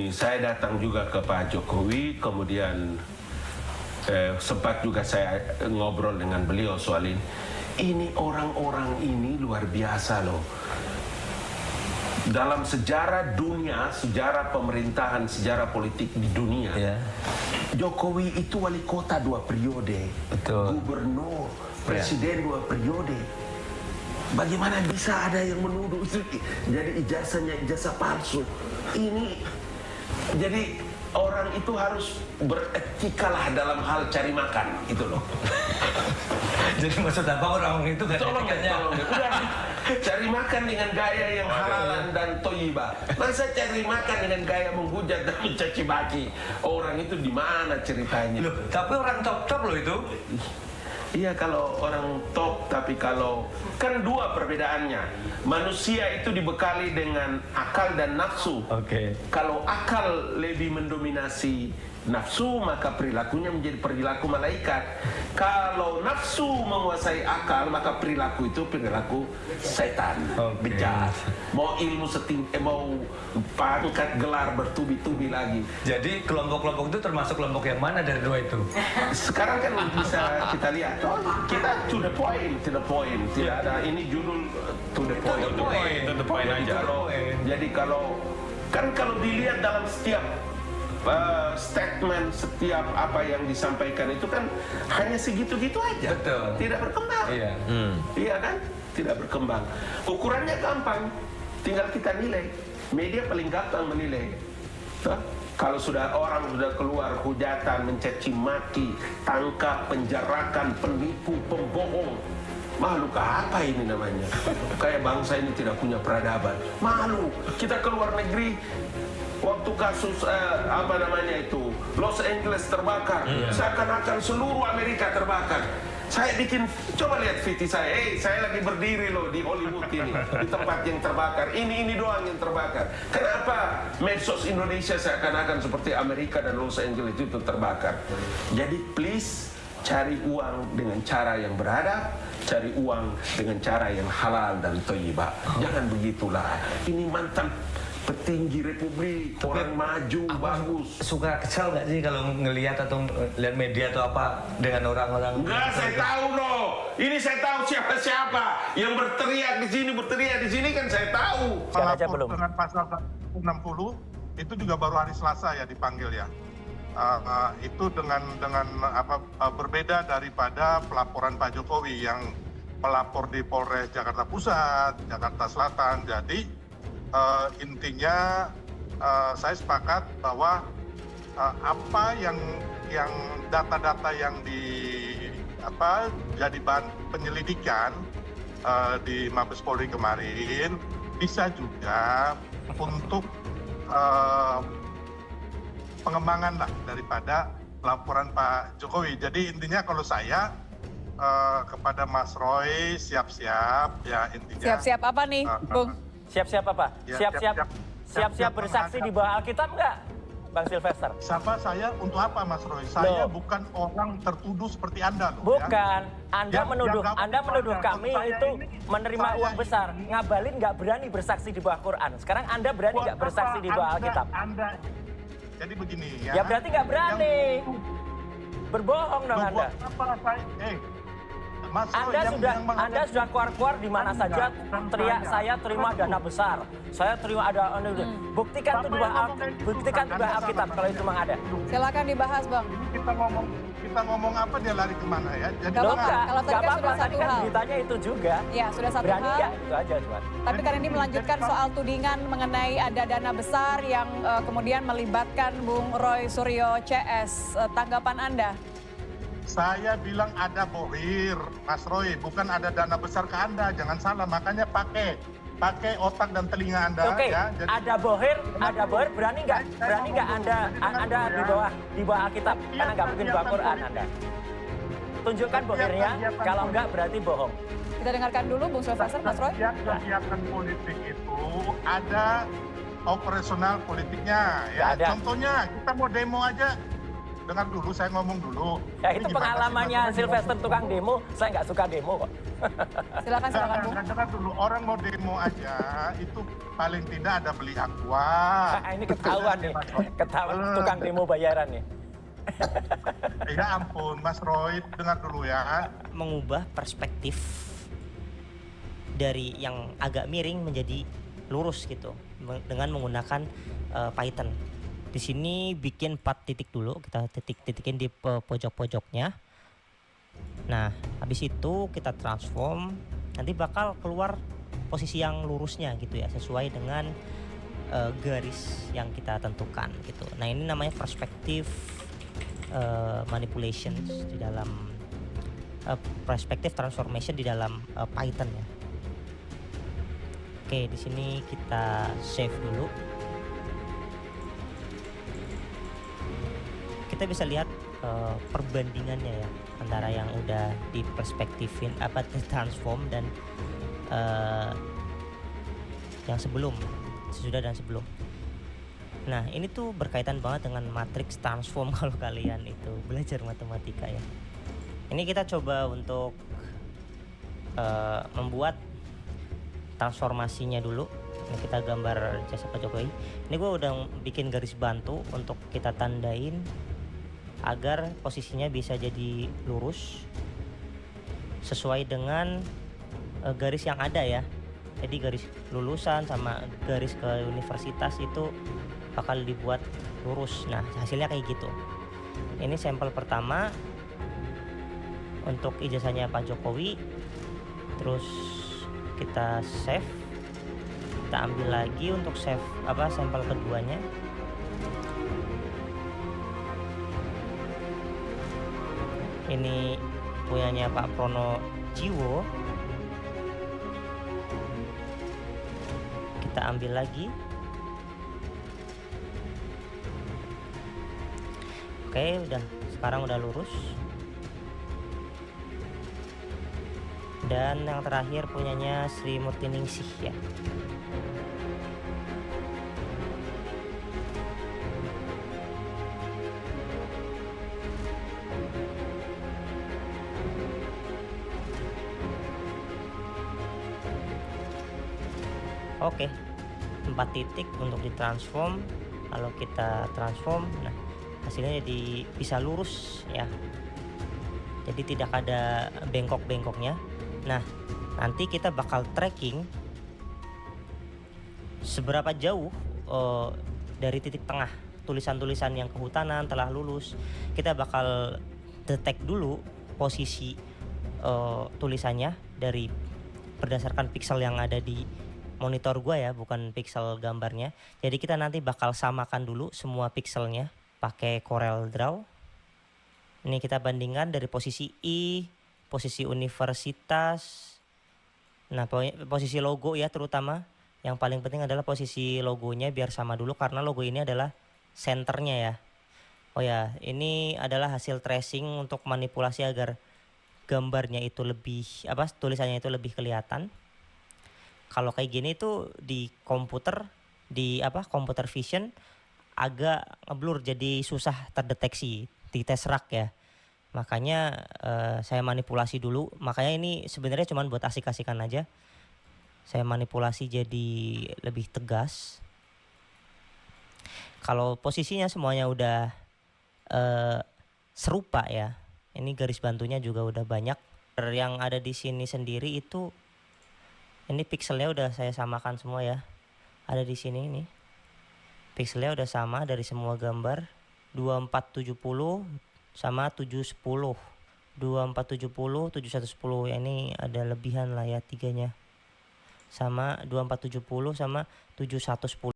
begini, saya datang juga ke Pak Jokowi, kemudian sempat juga saya ngobrol dengan beliau soal ini. Ini orang-orang ini luar biasa loh. Dalam sejarah dunia, sejarah pemerintahan, sejarah politik di dunia, Jokowi itu wali kota 2 periode, gubernur, presiden 2 periode. Bagaimana bisa ada yang menuduh itu jadi ijazahnya ijazah palsu? Ini jadi orang itu harus beretikalah dalam hal cari makan, itu loh. Jadi maksud apa orang itu gak tolong udah cari makan dengan gaya yang halalan dan toyiba. Masa cari makan dengan gaya menghujat dan mencaci maki orang itu di mana ceritanya? Loh, tapi orang top loh itu. Iya, kalau orang top, tapi kalau kan 2 perbedaannya. Manusia itu dibekali dengan akal dan nafsu. Kalau akal lebih mendominasi nafsu, maka perilakunya menjadi perilaku malaikat. Kalau nafsu menguasai akal, maka perilaku itu perilaku setan, bejat. Mau ilmu mau pangkat gelar bertubi-tubi lagi. Jadi kelompok-kelompok itu termasuk kelompok yang mana dari 2 itu? Sekarang kan bisa kita lihat. Kita to the point. Tidak ada, ini judul to the point aja. Jadi kalau dilihat dalam setiap statement, setiap apa yang disampaikan itu kan hanya segitu-gitu aja. Betul. Tidak berkembang. Iya kan? Tidak berkembang. Ukurannya gampang, tinggal kita nilai. Media paling gampang menilai. Kalau orang sudah keluar hujatan, mencaci maki, tangkap, penjarakan, penipu, pembohong, malu apa ini namanya? Kayak bangsa ini tidak punya peradaban. Malu. Kita keluar negeri, waktu kasus Los Angeles terbakar, seakan-akan seluruh Amerika terbakar. Saya coba lihat VT saya, saya lagi berdiri loh di Hollywood ini, di tempat yang terbakar. Ini doang yang terbakar. Kenapa medsos Indonesia seakan-akan seperti Amerika dan Los Angeles itu terbakar? Jadi please, cari uang dengan cara yang beradab, cari uang dengan cara yang halal dan thayyibah. Jangan begitulah. Ini mantan petinggi republik, orang maju, bagus. Suka kesal nggak sih kalau ngelihat atau lihat media atau apa dengan orang-orang? Enggak, saya tahu loh. Ini saya tahu siapa-siapa yang berteriak di sini kan saya tahu. Dengan pasal 60 itu juga baru hari Selasa ya dipanggil ya. Itu dengan berbeda daripada pelaporan Pak Jokowi yang melapor di Polres Jakarta Pusat, Jakarta Selatan. Jadi intinya saya sepakat bahwa apa yang data-data yang jadi bahan penyelidikan di Mabes Polri kemarin bisa juga untuk pengembangan lah daripada laporan Pak Jokowi. Jadi intinya kalau saya kepada Mas Roy siap-siap ya intinya. Siap-siap apa nih, Bung? Siap-siap apa? Siap-siap bersaksi di bawah Alkitab enggak, Bang Sylvester? Siapa saya untuk apa, Mas Roy? Saya bukan orang tertuduh seperti Anda loh. Bukan. Ya. Anda menuduh kami itu menerima uang besar. Ngabalin nggak berani bersaksi di bawah Quran. Sekarang Anda berani nggak bersaksi di bawah Alkitab? Jadi begini ya. Ya berarti nggak berani. Berbohong dong Anda. Mas Roy, Anda sudah keluar di mana saja teriak saya terima dana besar. Saya terima ada buktikan itu dua Alkitab kalau itu memang ada. Silakan dibahas, Bang. Kita ngomong apa dia lari kemana ya? Jadi kalau tadi kan sudah satu hal. Beritanya itu juga. Ya, sudah satu berani hal. Berani itu aja cuma. Tapi kan ini melanjutkan soal tudingan mengenai ada dana besar yang kemudian melibatkan Bung Roy Suryo CS. Tanggapan Anda? Saya bilang ada bohir, Mas Roy, bukan ada dana besar ke Anda, jangan salah. Makanya pakai otak dan telinga Anda. Oke, ya. Jadi, ada bohir, berani nggak Anda di bawah Alkitab, karena nggak mungkin bawa Quran Anda. Tunjukkan bohirnya, kalau nggak berarti bohong. Kita dengarkan dulu Bung Sylvester, Mas Roy. Kegiatan politik itu ada operasional politiknya, ya. Contohnya kita mau demo aja. dengar dulu, saya ngomong dulu. Ya Ini itu gimana sih, pengalamannya Mas? Sylvester tukang demo, saya nggak suka demo kok. Silakan, silakan Bung. Dengar dulu, orang mau demo aja itu paling tidak ada beli aqua. Nah, ini ketahuan nih, ketahuan tukang demo bayaran nih. Ya ampun, Mas Roy, dengar dulu ya. Mengubah perspektif dari yang agak miring menjadi lurus gitu dengan menggunakan Python. Di sini bikin 4 titik dulu, kita titik-titikin di pojok-pojoknya. Nah, habis itu kita transform, nanti bakal keluar posisi yang lurusnya gitu ya, sesuai dengan garis yang kita tentukan gitu. Nah, ini namanya perspektif manipulations di dalam perspektif transformation di dalam Python ya. Oke, di sini kita save dulu. Kita bisa lihat perbandingannya ya antara yang udah di perspektifin apa transform dan yang sebelum, sesudah dan sebelum. Nah, ini tuh berkaitan banget dengan matrix transform kalau kalian itu belajar matematika ya. Ini kita coba untuk membuat transformasinya dulu. Ini kita gambar jasa Pak Jokowi. Ini gue udah bikin garis bantu untuk kita tandain agar posisinya bisa jadi lurus sesuai dengan garis yang ada ya. Jadi garis lulusan sama garis ke universitas itu bakal dibuat lurus. Nah, hasilnya kayak gitu. Ini sampel pertama untuk ijazahnya Pak Jokowi. Terus kita save. Kita ambil lagi untuk save sampel keduanya. Ini punyanya Pak Prono Jiwo. Kita ambil lagi. Oke, sekarang udah lurus. Dan yang terakhir punyanya Sri Murtiningsih ya. Oke, 4 titik untuk ditransform. Kalau kita transform, nah hasilnya jadi bisa lurus ya. Jadi tidak ada bengkok-bengkoknya. Nah, nanti kita bakal tracking seberapa jauh dari titik tengah tulisan-tulisan yang kehutanan telah lulus. Kita bakal detect dulu posisi tulisannya dari berdasarkan pixel yang ada di monitor gua ya, bukan pixel gambarnya. Jadi kita nanti bakal samakan dulu semua pixelnya pakai Corel Draw. Ini kita bandingkan dari posisi I, posisi universitas. Nah, posisi logo ya terutama. Yang paling penting adalah posisi logonya biar sama dulu karena logo ini adalah senternya ya. Oh ya, ini adalah hasil tracing untuk manipulasi agar gambarnya itu lebih tulisannya itu lebih kelihatan. Kalau kayak gini tuh di komputer computer vision agak ngeblur, jadi susah terdeteksi di tes rak ya. Makanya saya manipulasi dulu. Makanya ini sebenarnya cuma buat asik-asikan aja. Saya manipulasi jadi lebih tegas. Kalau posisinya semuanya udah serupa ya. Ini garis bantunya juga udah banyak. Yang ada di sini sendiri itu ini pixelnya udah saya samakan semua ya. Ada di sini ini. Pixelnya udah sama dari semua gambar. 2470 sama 710. 2470, 7110. Ya, ini ada lebihan lah ya tiganya. Sama 2470 sama 7110.